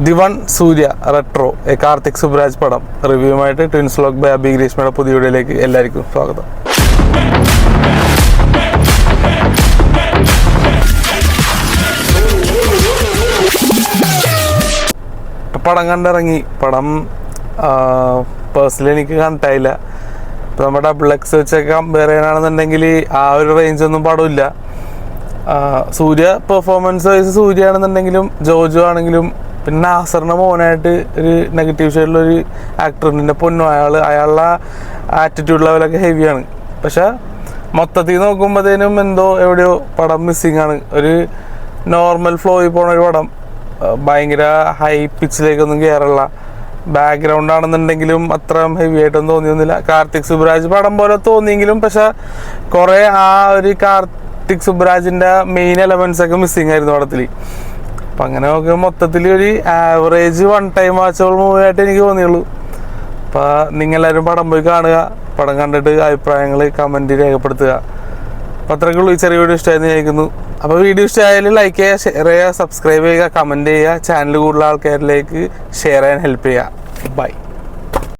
ദിവാൻ സൂര്യ retro Karthik Subraj പടം റിവ്യൂമായിട്ട് twins vlog by Abi ഗ്രീഷ്മയുടെ പുതിയ വീഡിയോയിലേക്ക് എല്ലാവർക്കും സ്വാഗതം. പടം കണ്ടിറങ്ങി. പടം പേഴ്സണലി എനിക്ക് കണ്ടിട്ടായില്ല. ഇപ്പം നമ്മുടെ ഡബിൾ എക്സ് വെച്ചൊക്കെ കമ്പയർ ചെയ്യാനാണെന്നുണ്ടെങ്കിൽ ആ ഒരു റേഞ്ചൊന്നും പടമില്ല. സൂര്യ പെർഫോമൻസ് വൈസ് സൂര്യ ആണെന്നുണ്ടെങ്കിലും ജോജോ ആണെങ്കിലും പിന്നെ നാസറിൻ്റെ മോനായിട്ട് ഒരു നെഗറ്റീവ് സൈഡിലൊരു ആക്ടറിൻ്റെ പൊന്നു അയാളുടെ ആറ്റിറ്റ്യൂഡ് ലെവലൊക്കെ ഹെവിയാണ്. പക്ഷെ മൊത്തത്തിൽ നോക്കുമ്പോഴത്തേനും എന്തോ എവിടെയോ പടം മിസ്സിങ് ആണ്. ഒരു നോർമൽ ഫ്ലോയിൽ പോണ ഒരു പടം, ഭയങ്കര ഹൈ പിച്ചിലേക്കൊന്നും കയറില്ല. ബാക്ക്ഗ്രൗണ്ട് ആണെന്നുണ്ടെങ്കിലും അത്ര ഹെവി ആയിട്ടൊന്നും തോന്നിയൊന്നുമില്ല. കാർത്തിക് സുബ്രാജ് പടം പോലെ തോന്നിയെങ്കിലും പക്ഷെ കുറേ ആ ഒരു കാർത്തിക് സുബ്രാജിൻ്റെ മെയിൻ എലമെൻസ് ഒക്കെ മിസ്സിങ് ആയിരുന്നു പടത്തിൽ. അപ്പം അങ്ങനെ നോക്കുമ്പോൾ മൊത്തത്തിൽ ഒരു average one time watchable movie ആയിട്ട് എനിക്ക് തോന്നിയുള്ളൂ. അപ്പോൾ നിങ്ങളെല്ലാവരും പടം പോയി കാണുക. പടം കണ്ടിട്ട് അഭിപ്രായങ്ങൾ കമൻറ്റ് രേഖപ്പെടുത്തുക. അപ്പോൾ അത്രയ്ക്കുള്ളൂ. ഈ ചെറിയ വീഡിയോ ഇഷ്ടമായെന്ന് വിചാരിക്കുന്നു. അപ്പോൾ വീഡിയോ ഇഷ്ടമായാലും ലൈക്ക് ചെയ്യുക, ഷെയർ ചെയ്യുക, സബ്സ്ക്രൈബ് ചെയ്യുക, കമൻറ്റ് ചെയ്യുക. ചാനൽ കൂടുതൽ ആൾക്കാരിലേക്ക് ഷെയർ ചെയ്യാൻ ഹെൽപ്പ് ചെയ്യുക. ബൈ.